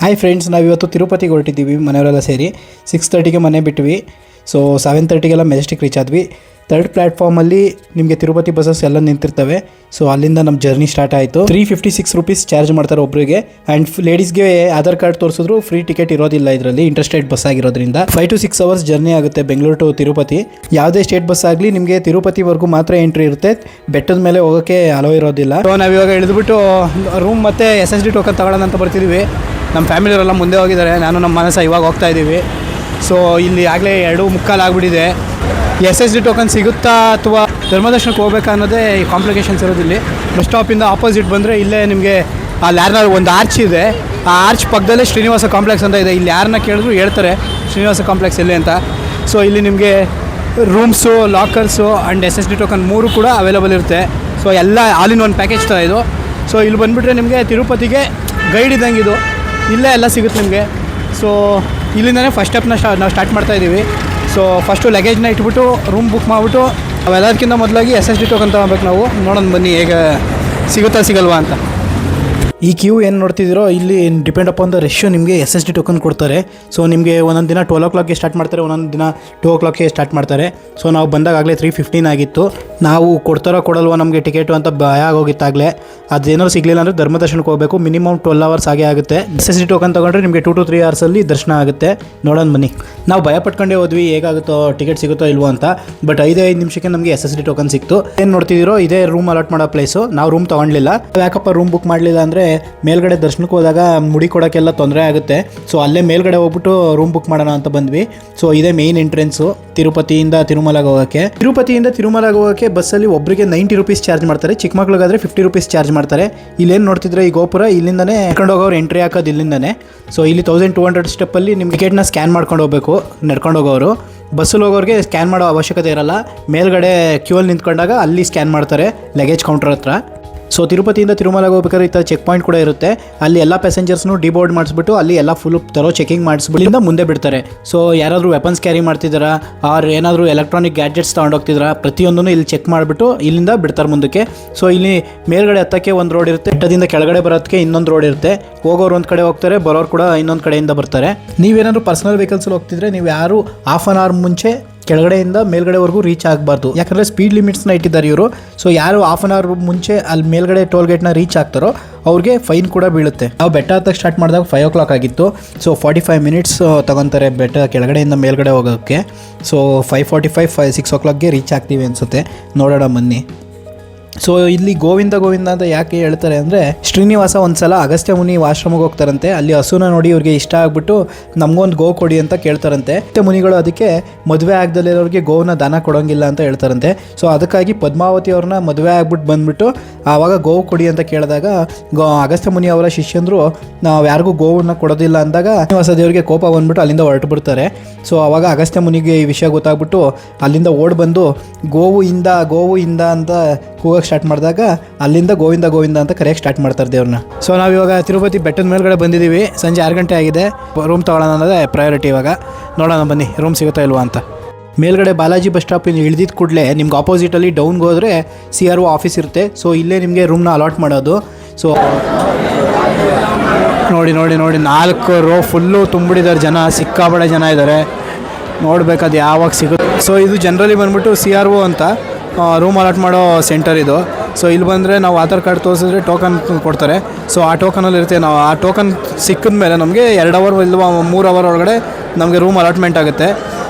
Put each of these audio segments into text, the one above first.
Hi friends, ನಾವಿವತ್ತು ತಿರುಪತಿಗೆ ಹೊರಟಿದ್ದೀವಿ ಮನೆಯವರೆಲ್ಲ ಸೇರಿ. 6:30ಗೆ ಮನೆ ಬಿಟ್ವಿ. ಸೊ 7:30ಗೆಲ್ಲ ಮೆಜೆಸ್ಟಿಕ್ ರೀಚ್ ಆದ್ವಿ. ಥರ್ಡ್ ಪ್ಲ್ಯಾಟ್ಫಾರ್ಮಲ್ಲಿ ನಿಮಗೆ ತಿರುಪತಿ ಬಸ್ಸಸ್ ಎಲ್ಲ ನಿಂತಿರ್ತವೆ. ಸೊ ಅಲ್ಲಿಂದ ನಮ್ಮ ಜರ್ನಿ ಸ್ಟಾರ್ಟ್ ಆಯಿತು. 356 ರುಪೀಸ್ ಚಾರ್ಜ್ ಮಾಡ್ತಾರೆ ಒಬ್ಬರಿಗೆ. ಆ್ಯಂಡ್ ಲೇಡೀಸ್ಗೆ ಆಧಾರ್ ಕಾರ್ಡ್ ತೋರಿಸಿದ್ರು ಫ್ರೀ ಟಿಕೆಟ್ ಇರೋದಿಲ್ಲ ಇದರಲ್ಲಿ, ಇಂಟರ್ಸ್ಟೇಟ್ ಬಸ್ ಆಗಿರೋದ್ರಿಂದ. 5 to 6 ಅವರ್ಸ್ ಜರ್ನಿ ಆಗುತ್ತೆ ಬೆಂಗಳೂರು ಟು ತಿರುಪತಿ. ಯಾವುದೇ ಸ್ಟೇಟ್ ಬಸ್ ಆಗಲಿ ನಿಮಗೆ ತಿರುಪತಿವರೆಗೂ ಮಾತ್ರ ಎಂಟ್ರಿ ಇರುತ್ತೆ, ಬೆಟ್ಟದ ಮೇಲೆ ಹೋಗೋಕ್ಕೆ ಅಲೋ ಇರೋದಿಲ್ಲ. ಸೊ ನಾವಿವಾಗ ಇಳಿದ್ಬಿಟ್ಟು ರೂಮ್ ಮತ್ತು SSD ಟೋಕನ್ ತಗೊಳ್ಳೋಣ ಅಂತ ಬರ್ತಿದ್ದೀವಿ. ನಮ್ಮ ಫ್ಯಾಮಿಲಿಯವರೆಲ್ಲ ಮುಂದೆ ಹೋಗಿದ್ದಾರೆ, ನಾನು ನಮ್ಮ ಮನಸ್ಸ ಇವಾಗ ಹೋಗ್ತಾ ಇದ್ದೀವಿ. ಸೊ ಇಲ್ಲಿ ಆಗಲೇ 2:45 ಆಗಿಬಿಟ್ಟಿದೆ. SSD ಟೋಕನ್ ಸಿಗುತ್ತಾ ಅಥವಾ ಧರ್ಮದರ್ಶನಕ್ಕೆ ಹೋಗ್ಬೇಕಾ ಅನ್ನೋದೇ ಈ ಕಾಂಪ್ಲಿಕೇಶನ್ಸ್ ಇರೋದಿಲ್ಲ. ಬಸ್ ಸ್ಟಾಪಿಂದ ಆಪೋಸಿಟ್ ಬಂದರೆ ಇಲ್ಲೇ ನಿಮಗೆ ಅಲ್ಲಿ ಯಾರನ್ನ ಒಂದು ಆರ್ಚ್ ಇದೆ, ಆ ಆರ್ಚ್ ಪಕ್ಕದಲ್ಲೇ ಶ್ರೀನಿವಾಸ ಕಾಂಪ್ಲೆಕ್ಸ್ ಅಂತ ಇದೆ. ಇಲ್ಲಿ ಯಾರನ್ನ ಕೇಳಿದ್ರು ಹೇಳ್ತಾರೆ ಶ್ರೀನಿವಾಸ ಕಾಂಪ್ಲೆಕ್ಸ್ ಎಲ್ಲಿ ಅಂತ. ಸೊ ಇಲ್ಲಿ ನಿಮಗೆ rooms, lockers and SSD token 3 ಕೂಡ ಅವೈಲೇಬಲ್ ಇರುತ್ತೆ. ಸೊ ಎಲ್ಲ ಆಲ್ ಇನ್ ಒನ್ ಪ್ಯಾಕೇಜ್ ಥರ ಇದು. ಸೊ ಇಲ್ಲಿ ಬಂದುಬಿಟ್ರೆ ನಿಮಗೆ ತಿರುಪತಿಗೆ ಗೈಡ್ ಇದ್ದಂಗೆ ಇದು, ಇಲ್ಲೇ ಎಲ್ಲ ಸಿಗುತ್ತೆ ನಿಮಗೆ. ಸೊ ಇಲ್ಲಿಂದನೇ ಫಸ್ಟ್ ಸ್ಟೆಪ್ನ ನಾವು ಸ್ಟಾರ್ಟ್ ಮಾಡ್ತಾಯಿದ್ದೀವಿ. ಸೊ ಫಸ್ಟು ಲಗೇಜ್ನ ಇಟ್ಬಿಟ್ಟು ರೂಮ್ ಬುಕ್ ಮಾಡಿಬಿಟ್ಟು ಅವೆಲ್ಲದಕ್ಕಿಂತ ಮೊದಲಾಗಿ SSD ಟೋಕನ್ ತೊಗೊಬೇಕು ನಾವು. ನೋಡೋಣ ಬನ್ನಿ ಹೇಗೆ ಸಿಗುತ್ತಾ ಸಿಗಲ್ವಾ ಅಂತ. ಈ ಕ್ಯೂ ಏನು ನೋಡ್ತಿದ್ದೀರೋ ಇಲ್ಲಿ ಡಿಪೆಂಡ್ ಅಪಾನ್ ದ ರೆಶ್ಯೂ ನಿಮಗೆ SSD ಟೋಕನ್ ಕೊಡ್ತಾರೆ. ಸೊ ನಿಮಗೆ ಒಂದೊಂದು ದಿನ 12 o'clockಗೆ ಸ್ಟಾರ್ಟ್ ಮಾಡ್ತಾರೆ, ಒಂದೊಂದು ದಿನ 2 o'clockಗೆ ಸ್ಟಾರ್ಟ್ ಮಾಡ್ತಾರೆ. ಸೊ ನಾವು ಬಂದಾಗಲೇ 3:15 ಆಗಿತ್ತು. ನಾವು ಕೊಡ್ತಾರೋ ಕೊಡಲ್ವ ನಮಗೆ ಟಿಕೆಟು ಅಂತ ಭಯ ಆಗೋಗಿತ್ತಾಗಲೇ. ಅದೇನಾದ್ರು ಸಿಗಲಿಲ್ಲ ಅಂದರೆ ಧರ್ಮದರ್ಶನಕ್ಕೆ ಹೋಗಬೇಕು. ಮಿನಿಮಮ್ 12 hours ಆಗೇ ಆಗುತ್ತೆ. SSD ಟೋಕನ್ ತೊಗೊಂಡ್ರೆ ನಿಮಗೆ 2 to 3 hours ದರ್ಶನ ಆಗುತ್ತೆ. ನೋಡೋಣ ಬನ್ನಿ. ನಾವು ಭಯ ಪಟ್ಕೊಂಡೇ ಹೋದ್ವಿ ಹೇಗಾಗುತ್ತೋ ಟಿಕೆಟ್ ಸಿಗುತ್ತೋ ಇಲ್ವೋ ಅಂತ. ಬಟ್ 5 ನಿಮಿಷಕ್ಕೆ ನಮಗೆ SSD ಟೋಕನ್ ಸಿಕ್ತು. ಏನು ನೋಡ್ತಿದ್ದೀರೋ ಇದೇ ರೂಮ್ ಅಲಾಟ್ ಮಾಡೋ ಪ್ಲೇಸು. ನಾವು ರೂಮ್ ತೊಗೊಳ್ಲಿಲ್ಲ. ಯಾಕಪ್ಪ ರೂಮ್ ಬುಕ್ ಮಾಡಲಿಲ್ಲ ಅಂದರೆ ಮೇಲ್ಗಡೆ ದರ್ಶನಕ್ಕೆ ಹೋದಾಗ ಮುಡಿ ಕೊಡೋಕ್ಕೆಲ್ಲ ತೊಂದರೆ ಆಗುತ್ತೆ. ಸೊ ಅಲ್ಲೇ ಮೇಲ್ಗಡೆ ಹೋಗ್ಬಿಟ್ಟು ರೂಮ್ ಬುಕ್ ಮಾಡೋಣ ಅಂತ ಬಂದ್ವಿ. ಸೊ ಇದೇ ಮೇನ್ ಎಂಟ್ರೆನ್ಸು ತಿರುಪತಿಯಿಂದ ತಿರುಮಲಗೆ ಹೋಗೋಕ್ಕೆ. ತಿರುಪತಿಯಿಂದ ತಿರುಮಲಗೆ ಹೋಗೋಕ್ಕೆ ಬಸ್ಸಲ್ಲಿ ಒಬ್ಬರಿಗೆ 90 rupees ಚಾರ್ಜ್ ಮಾಡ್ತಾರೆ. ಚಿಕ್ಕ ಮಕ್ಳಿಗಾದರೆ 50 rupees ಚಾರ್ಜ್ ಮಾಡ್ತಾರೆ. ಇಲ್ಲೇನು ನೋಡ್ತಿದ್ರೆ ಈ ಗೋಪುರ ಇಲ್ಲಿಂದನೇ ನಡ್ಕೊಂಡು ಹೋಗೋರು ಎಂಟ್ರಿ ಹಾಕೋದು ಇಲ್ಲಿಂದನೇ. ಸೊ ಇಲ್ಲಿ 1200 ಸ್ಟೆಪ್ಪಲ್ಲಿ ನಿಮ್ಮ ಟಿಕೆಟ್ನ ಸ್ಕ್ಯಾನ್ ಮಾಡ್ಕೊಂಡು ಹೋಗಬೇಕು ನಡ್ಕೊಂಡು ಹೋಗೋರು. ಬಸ್ಸಲ್ಲಿ ಹೋಗೋರಿಗೆ ಸ್ಕ್ಯಾನ್ ಮಾಡೋ ಅವಶ್ಯಕತೆ ಇರಲ್ಲ. ಮೇಲ್ಗಡೆ ಕ್ಯೂಯಲ್ಲಿ ನಿಂತ್ಕೊಂಡಾಗ ಅಲ್ಲಿ ಸ್ಕ್ಯಾನ್ ಮಾಡ್ತಾರೆ ಲಗೇಜ್ ಕೌಂಟರ್ ಹತ್ರ. ಸೊ ತಿರುಪತಿಯಿಂದ ತಿರುಮಲಗೆ ಹೋಗ್ಬೇಕಾದ್ರೆ ಈ ಥರ ಚೆಕ್ ಪಾಯಿಂಟ್ ಕೂಡ ಇರುತ್ತೆ. ಅಲ್ಲಿ ಎಲ್ಲ ಪ್ಯಾಸೆಂಜರ್ಸ್ನು ಡಿಬೋರ್ಡ್ ಮಾಡಿಸ್ಬಿಟ್ಟು ಅಲ್ಲಿ ಎಲ್ಲ ಫುಲ್ ತರೋ ಚೆಕಿಂಗ್ ಮಾಡಿಸ್ಬಿಟ್ಟು ಮುಂದೆ ಬಿಡ್ತಾರೆ. ಸೊ ಯಾರಾದರೂ ವೆಪನ್ಸ್ ಕ್ಯಾರಿ ಮಾಡ್ತಿದ್ದಾರಾ ಆರ್ ಏನಾದರೂ ಎಲೆಕ್ಟ್ರಾನಿಕ್ ಗ್ಯಾಡ್ಜೆಟ್ಸ್ ತೊಗೊಂಡೋಗ್ತಿದ್ದೀರಾ ಪ್ರತಿಯೊಂದನ್ನು ಇಲ್ಲಿ ಚೆಕ್ ಮಾಡಿಬಿಟ್ಟು ಇಲ್ಲಿಂದ ಬಿಡ್ತಾರೆ ಮುಂದಕ್ಕೆ. ಸೊ ಇಲ್ಲಿ ಮೇಲ್ಗಡೆ ಹತ್ತಕ್ಕೆ ಒಂದು ರೋಡ್ ಇರುತ್ತೆ, ಬೆಟ್ಟದಿಂದ ಕೆಳಗಡೆ ಬರೋದಕ್ಕೆ ಇನ್ನೊಂದು ರೋಡ್ ಇರುತ್ತೆ. ಹೋಗೋರು ಒಂದು ಕಡೆ ಹೋಗ್ತಾರೆ, ಬರೋರು ಕೂಡ ಇನ್ನೊಂದು ಕಡೆಯಿಂದ ಬರ್ತಾರೆ. ನೀವೇನಾದರೂ ಪರ್ಸನಲ್ ವೆಹಿಕಲ್ಸಲ್ಲಿ ಹೋಗ್ತಿದ್ರೆ ನೀವು ಯಾರು ಹಾಫ್ ಆನ್ ಅವರ್ ಮುಂಚೆ ಕೆಳಗಡೆಯಿಂದ ಮೇಲ್ಗಡೆವರೆಗೂ ರೀಚ್ ಆಗಬಾರ್ದು. ಯಾಕಂದರೆ ಸ್ಪೀಡ್ ಲಿಮಿಟ್ಸ್ನ ಇಟ್ಟಿದ್ದಾರೆ ಇವರು. ಸೊ ಯಾರು ಹಾಫ್ ಆನ್ ಅವರ್ ಮುಂಚೆ ಅಲ್ಲಿ ಮೇಲ್ಗಡೆ ಟೋಲ್ ಗೇಟ್ನ ರೀಚ್ ಆಗ್ತಾರೋ ಅವ್ರಿಗೆ ಫೈನ್ ಕೂಡ ಬೀಳುತ್ತೆ. ನಾವು ಬೆಟ್ಟ ಹತ್ತಕ್ಕೆ ಸ್ಟಾರ್ಟ್ ಮಾಡಿದಾಗ 5 o'clock ಆಗಿತ್ತು. ಸೊ 45 minutes ತಗೊತಾರೆ ಬೆಟ್ಟ ಕೆಳಗಡೆಯಿಂದ ಮೇಲ್ಗಡೆ ಹೋಗೋಕ್ಕೆ. ಸೊ 5:45 6 o'clockಗೆ ರೀಚ್ ಆಗ್ತೀವಿ ಅನಿಸುತ್ತೆ. ನೋಡೋಣ ಬನ್ನಿ. ಸೊ ಇಲ್ಲಿ ಗೋವಿಂದ ಗೋವಿಂದ ಅಂತ ಯಾಕೆ ಹೇಳ್ತಾರೆ ಅಂದರೆ ಶ್ರೀನಿವಾಸ ಒಂದ್ಸಲ ಅಗಸ್ತ್ಯ ಮುನಿ ಆಶ್ರಮಕ್ಕೆ ಹೋಗ್ತಾರಂತೆ. ಅಲ್ಲಿ ಹಸುನ ನೋಡಿ ಇವ್ರಿಗೆ ಇಷ್ಟ ಆಗ್ಬಿಟ್ಟು ನಮಗೊಂದು ಗೋ ಕೊಡಿ ಅಂತ ಕೇಳ್ತಾರಂತೆ. ಅಗಸ್ತ್ಯ ಮುನಿಗಳು ಅದಕ್ಕೆ ಮದುವೆ ಆಗದಲ್ಲಿರೋರಿಗೆ ಗೋವನ್ನ ದಾನ ಕೊಡೋಂಗಿಲ್ಲ ಅಂತ ಹೇಳ್ತಾರಂತೆ. ಸೊ ಅದಕ್ಕಾಗಿ ಪದ್ಮಾವತಿ ಅವ್ರನ್ನ ಮದುವೆ ಆಗ್ಬಿಟ್ಟು ಬಂದ್ಬಿಟ್ಟು ಆವಾಗ ಗೋವು ಕೊಡಿ ಅಂತ ಕೇಳಿದಾಗ ಅಗಸ್ತ್ಯ ಮುನಿ ಅವರ ಶಿಷ್ಯಂದರು ನಾವು ಯಾರಿಗೂ ಗೋವನ್ನ ಕೊಡೋದಿಲ್ಲ ಅಂದಾಗ ಶ್ರೀನಿವಾಸ ದೇವರಿಗೆ ಕೋಪ ಬಂದ್ಬಿಟ್ಟು ಅಲ್ಲಿಂದ ಹೊರಟು ಬಿಡ್ತಾರೆ. ಸೊ ಆವಾಗ ಅಗಸ್ತ್ಯ ಮುನಿಗೆ ಈ ವಿಷಯ ಗೊತ್ತಾಗ್ಬಿಟ್ಟು ಅಲ್ಲಿಂದ ಓಡ್ ಬಂದು ಗೋವು ಇಂದ ಅಂತ ಕೂಗಕ್ಕೆ ಸ್ಟಾರ್ಟ್ ಮಾಡಿದಾಗ ಅಲ್ಲಿಂದ ಗೋವಿಂದ ಗೋವಿಂದ ಅಂತ ಕರೆಯಕ್ಕೆ ಸ್ಟಾರ್ಟ್ ಮಾಡ್ತಾರೆ ದೇವ್ರನ್ನ. ಸೊ ನಾವಿವಾಗ ತಿರುಪತಿ ಬೆಟ್ಟದ ಮೇಲ್ಗಡೆ ಬಂದಿದ್ದೀವಿ. ಸಂಜೆ 6 ಗಂಟೆ ಆಗಿದೆ. ರೂಮ್ ತೊಗೊಳ್ಳೋಣ ಅನ್ನೋದೇ ಪ್ರಯಾರಿಟಿ. ಇವಾಗ ನೋಡೋಣ ಬನ್ನಿ ರೂಮ್ ಸಿಗುತ್ತಾ ಇಲ್ವಾ ಅಂತ. ಮೇಲ್ಗಡೆ ಬಾಲಾಜಿ ಬಸ್ ಸ್ಟಾಪಿಂದ ಇಳಿದಿದ್ದ ಕೂಡಲೇ ನಿಮ್ಗೆ ಆಪೋಸಿಟಲ್ಲಿ ಡೌನ್ಗೆ ಹೋದರೆ CRO ಆಫೀಸ್ ಇರುತ್ತೆ. ಸೊ ಇಲ್ಲೇ ನಿಮಗೆ ರೂಮ್ನ ಅಲಾಟ್ ಮಾಡೋದು. ಸೊ ನೋಡಿ 4 ರೋ ಫುಲ್ಲು ತುಂಬಿಡಿದ್ದಾರೆ ಜನ, ಸಿಕ್ಕಾಬಡೆ ಜನ ಇದ್ದಾರೆ. ನೋಡ್ಬೇಕದು ಯಾವಾಗ ಸಿಗುತ್ತೆ. ಸೊ ಇದು ಜನರಲಿ ಬಂದ್ಬಿಟ್ಟು CRO ಅಂತ ರೂಮ್ ಅಲಾಟ್ ಮಾಡೋ ಸೆಂಟರ್ ಇದು. ಸೊ ಇಲ್ಲಿ ಬಂದರೆ ನಾವು ಆಧಾರ್ ಕಾರ್ಡ್ ತೋರಿಸಿದ್ರೆ ಟೋಕನ್ ಕೊಡ್ತಾರೆ. ಸೊ ಆ ಟೋಕನಲ್ಲಿ ಇರುತ್ತೆ. ನಾವು ಆ ಟೋಕನ್ ಸಿಕ್ಕಿದ ಮೇಲೆ ನಮಗೆ 2 hour ಇಲ್ವಾ 3 hour ಒಳಗಡೆ ನಮಗೆ ರೂಮ್ ಅಲಾಟ್ಮೆಂಟ್ ಆಗುತ್ತೆ.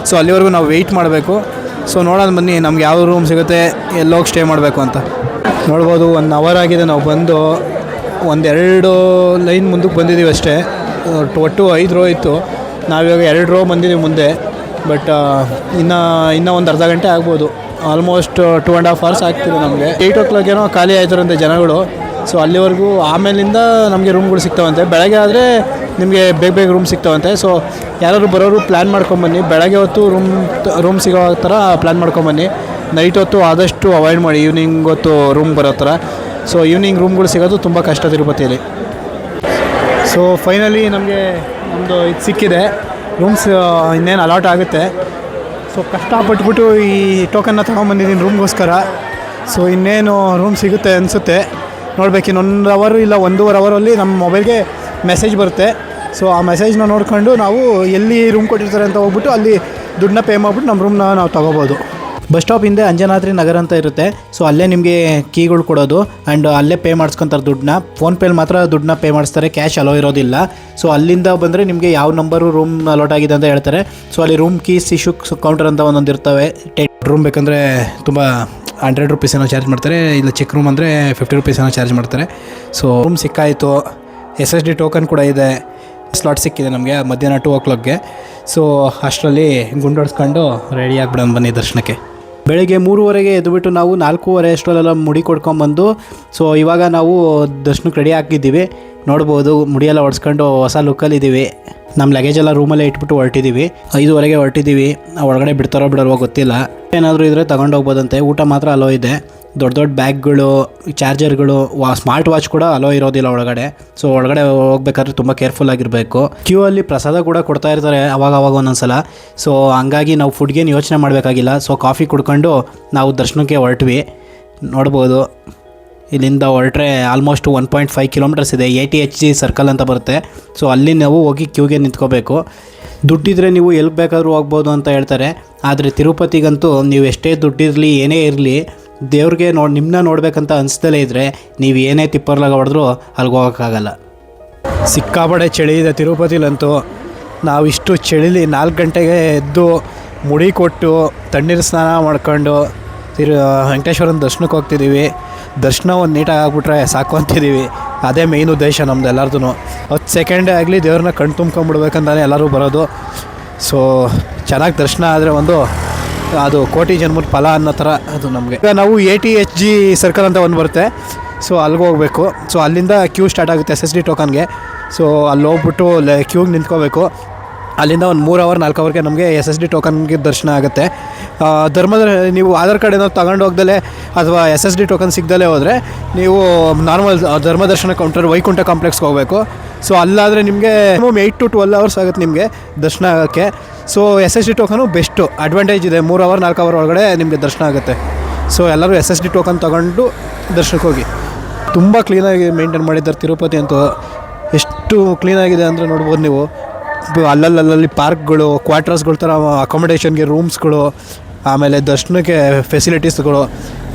ಸೊ ಅಲ್ಲಿವರೆಗೂ ನಾವು ವೆಯ್ಟ್ ಮಾಡಬೇಕು. ಸೊ ನೋಡೋಣ ಬನ್ನಿ ನಮ್ಗೆ ಯಾವ ರೂಮ್ ಸಿಗುತ್ತೆ, ಎಲ್ಲೋಗಿ ಸ್ಟೇ ಮಾಡಬೇಕು ಅಂತ. ನೋಡ್ಬೋದು 1 hour ಆಗಿದೆ. ನಾವು ಬಂದು 1-2 ಲೈನ್ ಮುಂದಕ್ಕೆ ಬಂದಿದ್ದೀವಿ ಅಷ್ಟೇ. ಒಟ್ಟು 5 ರೋ ಇತ್ತು. ನಾವಿವಾಗ 2 ರೋ ಬಂದಿದ್ದೀವಿ ಮುಂದೆ. ಬಟ್ ಇನ್ನೂ ಒಂದು ಅರ್ಧ ಗಂಟೆ ಆಗ್ಬೋದು. ಆಲ್ಮೋಸ್ಟ್ 2.5 hours ಆಗ್ತಿದೆ ನಮಗೆ. 8 o'clock ಏನೋ ಖಾಲಿ ಆಯ್ತಾರಂತೆ ಜನಗಳು. ಸೊ ಅಲ್ಲಿವರೆಗೂ ಆಮೇಲಿಂದ ನಮಗೆ ರೂಮ್ಗಳು ಸಿಗ್ತಾವಂತೆ. ಬೆಳಗ್ಗೆ ಆದರೆ ನಿಮಗೆ ಬೇಗ ರೂಮ್ ಸಿಗ್ತಾವಂತೆ. ಸೊ ಯಾರಾದ್ರು ಬರೋರು ಪ್ಲ್ಯಾನ್ ಮಾಡ್ಕೊಂಬನ್ನಿ. ಬೆಳಗ್ಗೆ ಹೊತ್ತು ರೂಮ್ ಸಿಗೋ ಥರ ಪ್ಲ್ಯಾನ್ ಮಾಡ್ಕೊಂಬನ್ನಿ. ನೈಟ್ ಹೊತ್ತು ಆದಷ್ಟು ಅವಾಯ್ಡ್ ಮಾಡಿ, ಈವ್ನಿಂಗ್ ಹೊತ್ತು ರೂಮ್ ಬರೋ ಥರ. ಸೊ ಈವ್ನಿಂಗ್ ರೂಮ್ಗಳು ಸಿಗೋದು ತುಂಬ ಕಷ್ಟ ತಿರುಪತಿಯಲ್ಲಿ. ಸೊ ಫೈನಲಿ ನಮಗೆ ಒಂದು ಇದು ಸಿಕ್ಕಿದೆ. ರೂಮ್ಸ್ ಇನ್ನೇನು ಅಲಾಟ್ ಆಗುತ್ತೆ. ಸೊ ಕಷ್ಟಪಟ್ಬಿಟ್ಟು ಈ ಟೋಕನ್ನ ತೊಗೊಂಬಂದಿದ್ದೀನಿ ರೂಮ್ಗೋಸ್ಕರ. ಸೊ ಇನ್ನೇನು ರೂಮ್ ಸಿಗುತ್ತೆ ಅನಿಸುತ್ತೆ. ನೋಡ್ಬೇಕು ಇನ್ನೊಂದು ಅವರ್ ಇಲ್ಲ 1.5 ಅವರಲ್ಲಿ ನಮ್ಮ ಮೊಬೈಲ್ಗೆ ಮೆಸೇಜ್ ಬರುತ್ತೆ ಸೊ ಆ ಮೆಸೇಜ್ನ ನೋಡ್ಕೊಂಡು ನಾವು ಎಲ್ಲಿ ರೂಮ್ ಕೊಟ್ಟಿರ್ತಾರೆ ಅಂತ ಹೋಗ್ಬಿಟ್ಟು ಅಲ್ಲಿ ದುಡ್ಡನ್ನ ಪೇ ಮಾಡಿಬಿಟ್ಟು ನಮ್ಮ ರೂಮ್ನ ನಾವು ತೊಗೋಬೋದು. ಬಸ್ ಸ್ಟಾಪ್ ಹಿಂದೆ ಅಂಜನಾದ್ರಿ ನಗರ ಅಂತ ಇರುತ್ತೆ. ಸೊ ಅಲ್ಲೇ ನಿಮಗೆ ಕೀಗಳು ಕೊಡೋದು ಆ್ಯಂಡ್ ಅಲ್ಲೇ ಪೇ ಮಾಡಿಸ್ಕೊತಾರೆ ದುಡ್ಡನ್ನ. ಫೋನ್ಪೇಲಿ ಮಾತ್ರ ದುಡ್ಡನ್ನ ಪೇ ಮಾಡಿಸ್ತಾರೆ, ಕ್ಯಾಶ್ ಅಲೋ ಇರೋದಿಲ್ಲ. ಸೊ ಅಲ್ಲಿಂದ ಬಂದರೆ ನಿಮಗೆ ಯಾವ ನಂಬರು ರೂಮ್ ಅಲಾಟ್ ಆಗಿದೆ ಅಂತ ಹೇಳ್ತಾರೆ. ಸೊ ಅಲ್ಲಿ ರೂಮ್ ಕೀಸ್ ಇಶ್ಯೂ ಕೌಂಟರ್ ಅಂತ ಒಂದೊಂದು ಇರ್ತವೆ. ರೂಮ್ ಬೇಕಂದರೆ ತುಂಬ 100 ರೂಪೀಸ್ ಏನೋ ಚಾರ್ಜ್ ಮಾಡ್ತಾರೆ, ಇಲ್ಲ ಚಿಕ್ಕ ರೂಮ್ ಅಂದರೆ 50 ರೂಪೀಸ್ ಏನೋ ಚಾರ್ಜ್ ಮಾಡ್ತಾರೆ. ಸೊ ರೂಮ್ ಸಿಕ್ಕಾಯಿತು. SSD ಟೋಕನ್ ಕೂಡ ಇದೆ. ಸ್ಲಾಟ್ ಸಿಕ್ಕಿದೆ ನಮಗೆ ಮಧ್ಯಾಹ್ನ 2 o'clockಗೆ. ಸೊ ಅಷ್ಟರಲ್ಲಿ ಗುಂಡೊಡ್ಸ್ಕೊಂಡು ರೆಡಿ ಆಗಿಬಿಡೋಣ ಬನ್ನಿ ದರ್ಶನಕ್ಕೆ. ಬೆಳಗ್ಗೆ 3:30ಗೆ ಎದ್ದುಬಿಟ್ಟು ನಾವು 4:30 ಅಷ್ಟರಲ್ಲೆಲ್ಲ ಮುಡಿ ಕೊಡ್ಕೊಂಬಂದು, ಸೊ ಇವಾಗ ನಾವು ದರ್ಶನಕ್ಕೆ ರೆಡಿ ಆಗಿದ್ದೀವಿ. ನೋಡ್ಬೋದು ಮುಡಿಯೆಲ್ಲ ಒಡ್ಸ್ಕೊಂಡು ಹೊಸ ಲುಕ್ಕಲ್ಲಿದ್ದೀವಿ. ನಮ್ಮ ಲಗೇಜೆಲ್ಲ ರೂಮಲ್ಲೇ ಇಟ್ಬಿಟ್ಟು ಹೊರಟಿದ್ದೀವಿ. 5:30ಗೆ ಹೊರಟಿದ್ದೀವಿ. ಒಳಗಡೆ ಬಿಡ್ತಾರೋ ಬಿಡಲ್ವೋ ಗೊತ್ತಿಲ್ಲ. ಏನಾದರೂ ಇದ್ದರೆ ತೊಗೊಂಡೋಗ್ಬೋದಂತೆ. ಊಟ ಮಾತ್ರ ಅಲೋ ಇದೆ. ದೊಡ್ಡ ದೊಡ್ಡ ಬ್ಯಾಗ್ಗಳು, ಚಾರ್ಜರ್ಗಳು, ಸ್ಮಾರ್ಟ್ ವಾಚ್ ಕೂಡ ಅಲೋ ಇರೋದಿಲ್ಲ ಒಳಗಡೆ. ಸೊ ಒಳಗಡೆ ಹೋಗ್ಬೇಕಾದ್ರೆ ತುಂಬ ಕೇರ್ಫುಲ್ ಆಗಿರಬೇಕು. ಕ್ಯೂ ಅಲ್ಲಿ ಪ್ರಸಾದ ಕೂಡ ಕೊಡ್ತಾ ಇರ್ತಾರೆ ಅವಾಗ ಒಂದೊಂದ್ಸಲ. ಸೊ ಹಂಗಾಗಿ ನಾವು ಫುಡ್ಗೇನು ಯೋಚನೆ ಮಾಡಬೇಕಾಗಿಲ್ಲ. ಸೊ ಕಾಫಿ ಕುಡ್ಕೊಂಡು ನಾವು ದರ್ಶನಕ್ಕೆ ಹೊರಟ್ವಿ. ನೋಡ್ಬೋದು ಇಲ್ಲಿಂದ ಹೊರಟ್ರೆ ಆಲ್ಮೋಸ್ಟ್ 1.5 ಕಿಲೋಮೀಟರ್ಸ್ ಇದೆ. ATHG ಸರ್ಕಲ್ ಅಂತ ಬರುತ್ತೆ. ಸೊ ಅಲ್ಲಿ ನಾವು ಹೋಗಿ ಕ್ಯೂಗೆ ನಿಂತ್ಕೋಬೇಕು. ದುಡ್ಡಿದ್ರೆ ನೀವು ಎಲ್ಲಿ ಬೇಕಾದರೂ ಹೋಗ್ಬೋದು ಅಂತ ಹೇಳ್ತಾರೆ. ಆದರೆ ತಿರುಪತಿಗಂತೂ ನೀವು ಎಷ್ಟೇ ದುಡ್ಡಿರಲಿ ಏನೇ ಇರಲಿ, ದೇವ್ರಿಗೆ ನಿಮ್ಮನ್ನ ನೋಡಬೇಕಂತ ಅನಿಸ್ದಲೇ ಇದ್ದರೆ ನೀವು ಏನೇ ತಿಪ್ಪರ್ಲಾಗ ಹೊಡೆದ್ರೂ ಅಲ್ಲಿಗೆ ಹೋಗೋಕ್ಕಾಗಲ್ಲ. ಸಿಕ್ಕಾಪಟ್ಟೆ ಚಳಿ ಇದೆ ತಿರುಪತಿಲಂತೂ. ನಾವು ಇಷ್ಟು ಚಳಿಲಿ 4 ಗಂಟೆಗೆ ಎದ್ದು ಮುಡಿ ಕೊಟ್ಟು ತಣ್ಣೀರು ಸ್ನಾನ ಮಾಡ್ಕೊಂಡು ವೆಂಕಟೇಶ್ವರನ ದರ್ಶನಕ್ಕೆ ಹೋಗ್ತಿದ್ದೀವಿ. ದರ್ಶನ ಒಂದು ನೀಟಾಗಿ ಆಗ್ಬಿಟ್ರೆ ಸಾಕು ಅಂತಿದ್ದೀವಿ. ಅದೇ ಮೇಯ್ನ್ ಉದ್ದೇಶ ನಮ್ದು ಎಲ್ಲರದು. 10 ಸೆಕೆಂಡೇ ಆಗಲಿ ದೇವ್ರನ್ನ ಕಣ್ ತುಂಬ್ಕೊಂಬಿಡ್ಬೇಕಂತಾನೆ ಎಲ್ಲರೂ ಬರೋದು. ಸೊ ಚೆನ್ನಾಗಿ ದರ್ಶನ ಆದರೆ ಅದು ಕೋಟಿ ಜನ್ಮದ ಫಲ ಅನ್ನೋ ಥರ ಅದು ನಮಗೆ. ಈಗ ನಾವು ATHG ಸರ್ಕಲ್ ಅಂತ ಒಂದು ಬರುತ್ತೆ. ಸೊ ಅಲ್ಲಿಗೆ ಹೋಗಬೇಕು. ಸೊ ಅಲ್ಲಿಂದ ಕ್ಯೂ ಸ್ಟಾರ್ಟ್ ಆಗುತ್ತೆ SSD ಟೋಕನ್ಗೆ. ಸೊ ಅಲ್ಲಿ ಹೋಗ್ಬಿಟ್ಟು ಕ್ಯೂಗೆ ನಿಂತ್ಕೋಬೇಕು. ಅಲ್ಲಿಂದ ಒಂದು 3 ಅವರ್ 4 ಅವರ್ಗೆ ನಮಗೆ SSD ಟೋಕನ್ಗೆ ದರ್ಶನ ಆಗುತ್ತೆ. ನೀವು ಆಧಾರ್ ಕಾರ್ಡ್ ಏನಾದ್ರು ತಗೊಂಡು ಹೋಗ್ದಲೇ ಅಥವಾ SSD ಟೋಕನ್ ಸಿಗ್ದಲೇ ಹೋದರೆ ನೀವು ನಾರ್ಮಲ್ ಧರ್ಮದರ್ಶನ ಕೌಂಟರ್ ವೈಕುಂಠ ಕಾಂಪ್ಲೆಕ್ಸ್ಗೆ ಹೋಗಬೇಕು. ಸೊ ಅಲ್ಲಾದರೆ ನಿಮಗೆ 8 to 12 ಅವರ್ಸ್ ಆಗುತ್ತೆ ನಿಮಗೆ ದರ್ಶನ ಆಗೋಕ್ಕೆ. ಸೊ SSD ಟೋಕನು ಬೆಸ್ಟು ಅಡ್ವಾಂಟೇಜ್ ಇದೆ. 3 ಅವರ್ 4 ಅವರ್ ಒಳಗಡೆ ನಿಮಗೆ ದರ್ಶನ ಆಗುತ್ತೆ. ಸೊ ಎಲ್ಲರೂ SSD ಟೋಕನ್ ತೊಗೊಂಡು ದರ್ಶನಕ್ಕೆ ಹೋಗಿ. ತುಂಬ ಕ್ಲೀನಾಗಿ ಮೇಂಟೈನ್ ಮಾಡಿದ್ದಾರೆ ತಿರುಪತಿ ಅಂತೂ. ಎಷ್ಟು ಕ್ಲೀನಾಗಿದೆ ಅಂದರೆ ನೋಡ್ಬೋದು ನೀವು. ಅಲ್ಲಲ್ಲಿ ಪಾರ್ಕ್ಗಳು, ಕ್ವಾರ್ಟರ್ಸ್ಗಳ ಥರ ಅಕಾಮಿಡೇಷನ್ಗೆ ರೂಮ್ಸ್ಗಳು, ಆಮೇಲೆ ದರ್ಶನಕ್ಕೆ ಫೆಸಿಲಿಟೀಸ್ಗಳು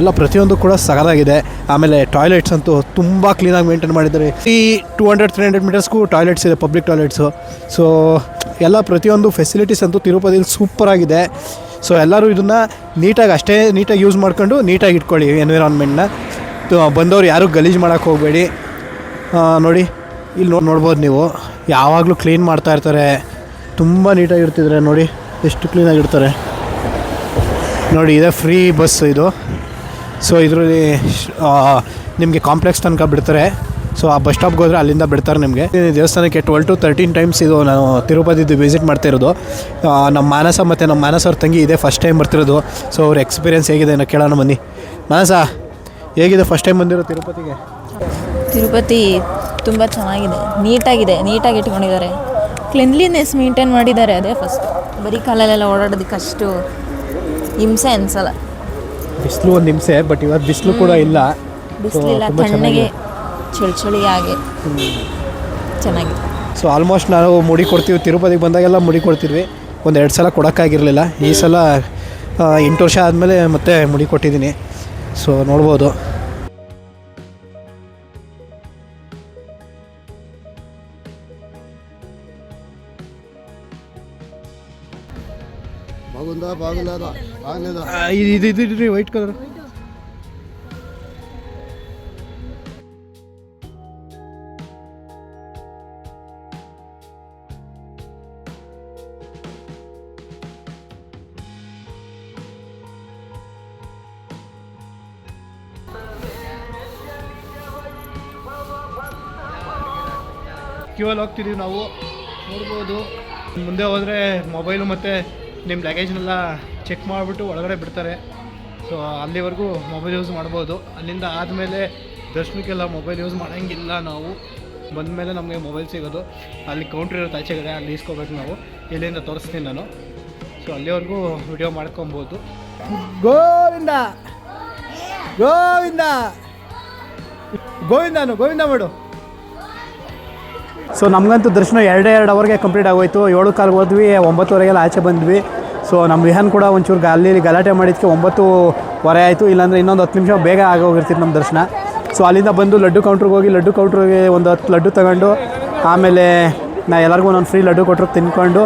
ಎಲ್ಲ ಪ್ರತಿಯೊಂದು ಕೂಡ ಸಗದಾಗಿದೆ. ಆಮೇಲೆ ಟಾಯ್ಲೆಟ್ಸ್ ಅಂತೂ ತುಂಬ ಕ್ಲೀನಾಗಿ ಮೇಂಟೈನ್ ಮಾಡಿದ್ದಾರೆ. ಈ 200-300 ಮೀಟರ್ಸ್ಗೂ ಟಾಯ್ಲೆಟ್ಸ್ ಇದೆ, ಪಬ್ಲಿಕ್ ಟಾಯ್ಲೆಟ್ಸು. ಸೊ ಎಲ್ಲ ಪ್ರತಿಯೊಂದು ಫೆಸಿಲಿಟೀಸ್ ಅಂತೂ ತಿರುಪತಿಲಿ ಸೂಪರಾಗಿದೆ. ಸೊ ಎಲ್ಲರೂ ಇದನ್ನು ಅಷ್ಟೇ ನೀಟಾಗಿ ಯೂಸ್ ಮಾಡ್ಕೊಂಡು ನೀಟಾಗಿ ಇಟ್ಕೊಳ್ಳಿ ಎನ್ವಿರಾನ್ಮೆಂಟ್ನ. ಬಂದವರು ಯಾರೂ ಗಲೀಜು ಮಾಡೋಕ್ಕೆ ಹೋಗಬೇಡಿ. ನೋಡಿ ಇಲ್ಲಿ ನೋಡ್ಬೋದು ನೀವು, ಯಾವಾಗಲೂ ಕ್ಲೀನ್ ಮಾಡ್ತಾ ಇರ್ತಾರೆ. ತುಂಬ ನೀಟಾಗಿರ್ತಿದ್ರೆ ನೋಡಿ ಎಷ್ಟು ಕ್ಲೀನಾಗಿರ್ತಾರೆ. ನೋಡಿ ಇದೆ ಫ್ರೀ ಬಸ್ ಇದು. ಸೊ ಇದರಲ್ಲಿ ನಿಮಗೆ ಕಾಂಪ್ಲೆಕ್ಸ್ ತನಕ ಬಿಡ್ತಾರೆ. ಸೊ ಆ ಬಸ್ ಸ್ಟಾಪ್ಗೆ ಹೋದರೆ ಅಲ್ಲಿಂದ ಬಿಡ್ತಾರೆ ನಿಮಗೆ. ದೇವಸ್ಥಾನಕ್ಕೆ 12 to 13 ಟೈಮ್ಸ್ ಇದು ನಾನು ತಿರುಪತಿದು ವಿಸಿಟ್ ಮಾಡ್ತಿರೋದು. ನಮ್ಮ ಮಾನಸ ಮತ್ತು ನಮ್ಮ ಮಾನಸ ಅವ್ರ ತಂಗಿ ಇದೆ ಫಸ್ಟ್ ಟೈಮ್ ಬರ್ತಿರೋದು. ಸೊ ಅವ್ರ ಎಕ್ಸ್ಪೀರಿಯೆನ್ಸ್ ಹೇಗಿದೆ ಅನ್ನೋ ಕೇಳೋಣ ಬನ್ನಿ. ಮಾನಸ, ಹೇಗಿದೆ ಫಸ್ಟ್ ಟೈಮ್ ಬಂದಿರೋ ತಿರುಪತಿಗೆ? ತಿರುಪತಿ ತುಂಬ ಚೆನ್ನಾಗಿದೆ, ನೀಟಾಗಿ ಇಟ್ಕೊಂಡಿದ್ದಾರೆ. ಕ್ಲೀನ್ಲಿನೆಸ್ ಮೇಂಟೈನ್ ಮಾಡಿದ್ದಾರೆ, ಅದೇ ಫಸ್ಟ್. ಬರೀ ಕಾಲಲ್ಲೆಲ್ಲ ಓಡಾಡೋದಕ್ಕೆ ಅಷ್ಟು ಹಿಂಸೆ ಅನಿಸಲ್ಲ. ಬಿಸಿಲು ಒಂದು ಹಿಂಸೆ, ಬಟ್ ಇವತ್ತು ಬಿಸಿಲು ಕೂಡ ಇಲ್ಲ. ಬಿಸಿಲಿಲ್ಲ, ತಣ್ಣಗೆ ಚಳಿಯಾಗಿ ಚೆನ್ನಾಗಿದೆ. ಸೊ ಆಲ್ಮೋಸ್ಟ್ ನಾವು ಮುಡಿ ಕೊಡ್ತೀವಿ, ತಿರುಪತಿಗೆ ಬಂದಾಗೆಲ್ಲ ಮುಡಿ ಕೊಡ್ತಿದ್ವಿ. 1-2 ಸಲ ಕೊಡೋಕ್ಕಾಗಿರಲಿಲ್ಲ. ಈ ಸಲ 8 ವರ್ಷ ಆದಮೇಲೆ ಮತ್ತೆ ಮುಡಿ ಕೊಟ್ಟಿದ್ದೀನಿ. ಸೊ ನೋಡ್ಬೋದು. ಇದು ವೈಟ್ ಕಲರ್ ಕ್ಯೂ ಅಲ್ಲಿ ಹೋಗ್ತಿದ್ದೀವಿ ನಾವು. ನೋಡ್ಬೋದು ಮುಂದೆ ಹೋದರೆ ಮೊಬೈಲು ಮತ್ತು ನಿಮ್ಮ ಲಗೇಜ್ನೆಲ್ಲ ಚೆಕ್ ಮಾಡಿಬಿಟ್ಟು ಒಳಗಡೆ ಬಿಡ್ತಾರೆ. ಸೊ ಅಲ್ಲಿವರೆಗೂ ಮೊಬೈಲ್ ಯೂಸ್ ಮಾಡ್ಬೋದು. ಅಲ್ಲಿಂದ ಆದಮೇಲೆ ದರ್ಶನಕ್ಕೆಲ್ಲ ಮೊಬೈಲ್ ಯೂಸ್ ಮಾಡೋಂಗಿಲ್ಲ. ನಾವು ಬಂದಮೇಲೆ ನಮಗೆ ಮೊಬೈಲ್ ಸಿಗೋದು. ಅಲ್ಲಿ ಕೌಂಟ್ರ್ ಇರೋ ಆಚೆಗಡೆ ಅಲ್ಲಿ ಇಸ್ಕೋಬೇಕು ನಾವು. ಇಲ್ಲಿಂದ ತೋರಿಸ್ತೀನಿ ನಾನು. ಸೊ ಅಲ್ಲಿವರೆಗೂ ವಿಡಿಯೋ ಮಾಡ್ಕೊಬೋದು. ಗೋವಿಂದ ಗೋವಿಂದ ಗೋವಿಂದನು ಗೋವಿಂದ ಮಾಡು. ಸೊ ನಮಗಂತೂ ದರ್ಶನ 2 ಅವರ್ಗೆ ಕಂಪ್ಲೀಟ್ ಆಗೋಯ್ತು. 7 ಕಾಲ್ಗೆ ಹೋದ್ವಿ, 9:30 ಆಚೆ ಬಂದ್ವಿ. ಸೊ ನಮ್ಮ ವಿಹಾನ್ ಕೂಡ ಒಂಚೂರು ಅಲ್ಲಿ ಗಲಾಟೆ ಮಾಡಿದ್ದಕ್ಕೆ 9:15 ಆಯಿತು. ಇಲ್ಲಾಂದರೆ ಇನ್ನೊಂದು 10 ನಿಮಿಷ ಬೇಗ ಆಗೋಗಿರ್ತಿತ್ತು ನಮ್ಮ ದರ್ಶನ. ಸೊ ಅಲ್ಲಿಂದ ಬಂದು ಲಡ್ಡು ಕೌಂಟ್ರಿಗೆ ಹೋಗಿ ಲಡ್ಡು ಕೌಂಟ್ರಿಗೆ ಒಂದು 10 ಲಡ್ಡು ತಗೊಂಡು ಆಮೇಲೆ ನಾ ಎಲ್ಲರಿಗೂ ನಾನು ಫ್ರೀ ಲಡ್ಡು ಕೊಟ್ಟರು ತಿನ್ಕೊಂಡು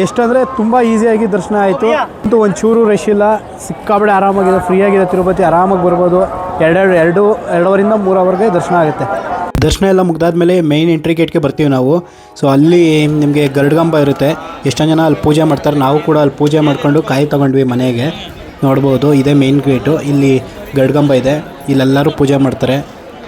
ಎಷ್ಟಂದರೆ ತುಂಬ ಈಸಿಯಾಗಿ ದರ್ಶನ ಆಯಿತು. ಅಂತೂ ಒಂಚೂರು ರಶ್ ಇಲ್ಲ, ಸಿಕ್ಕಾಬಡೆ ಆರಾಮಾಗಿದೆ, ಫ್ರೀಯಾಗಿದೆ ತಿರುಪತಿ, ಆರಾಮಾಗಿ ಬರ್ಬೋದು. 2.5 3 ಅವರ್ಗೆ ದರ್ಶನ ಆಗುತ್ತೆ. ದರ್ಶನ ಎಲ್ಲ ಮುಗ್ದಾದ್ಮೇಲೆ ಮೇಯ್ನ್ ಎಂಟ್ರಿ ಗೇಟ್ಗೆ ಬರ್ತೀವಿ ನಾವು. ಸೊ ಅಲ್ಲಿ ನಿಮಗೆ ಗರುಡಗಂಬ ಇರುತ್ತೆ, ಎಷ್ಟೊಂದು ಜನ ಅಲ್ಲಿ ಪೂಜೆ ಮಾಡ್ತಾರೆ. ನಾವು ಕೂಡ ಅಲ್ಲಿ ಪೂಜೆ ಮಾಡ್ಕೊಂಡು ಕಾಯಿ ತೊಗೊಂಡ್ವಿ ಮನೆಗೆ. ನೋಡ್ಬೋದು ಇದೇ ಮೇಯ್ನ್ ಗೇಟು, ಇಲ್ಲಿ ಗರುಡಗಂಬ ಇದೆ, ಇಲ್ಲೆಲ್ಲರೂ ಪೂಜೆ ಮಾಡ್ತಾರೆ.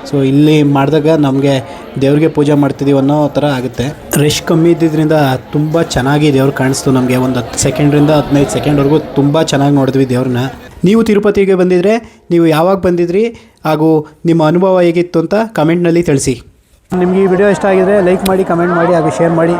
ಸೊ ಇಲ್ಲಿ ಮಾಡಿದಾಗ ನಮಗೆ ದೇವ್ರಿಗೆ ಪೂಜೆ ಮಾಡ್ತಿದ್ದೀವಿ ಅನ್ನೋ ಥರ ಆಗುತ್ತೆ. ರಶ್ ಕಮ್ಮಿ ಇದ್ದಿದ್ದರಿಂದ ತುಂಬ ಚೆನ್ನಾಗಿ ದೇವ್ರು ಕಾಣಿಸ್ತು ನಮಗೆ. ಒಂದು 10 ಸೆಕೆಂಡ್ರಿಂದ 15 ಸೆಕೆಂಡ್ವರೆಗೂ ತುಂಬ ಚೆನ್ನಾಗಿ ನೋಡಿದ್ವಿ ದೇವ್ರನ್ನ. ನೀವು ತಿರುಪತಿಗೆ ಬಂದಿದ್ದರೆ ನೀವು ಯಾವಾಗ ಬಂದಿದ್ರಿ ಹಾಗೂ ನಿಮ್ಮ ಅನುಭವ ಹೇಗಿತ್ತು ಅಂತ ಕಮೆಂಟ್ನಲ್ಲಿ ತಿಳಿಸಿ. ನಿಮಗೆ ಈ ವಿಡಿಯೋ ಇಷ್ಟ ಆಗಿದರೆ ಲೈಕ್ ಮಾಡಿ, ಕಮೆಂಟ್ ಮಾಡಿ ಹಾಗೂ ಶೇರ್ ಮಾಡಿ.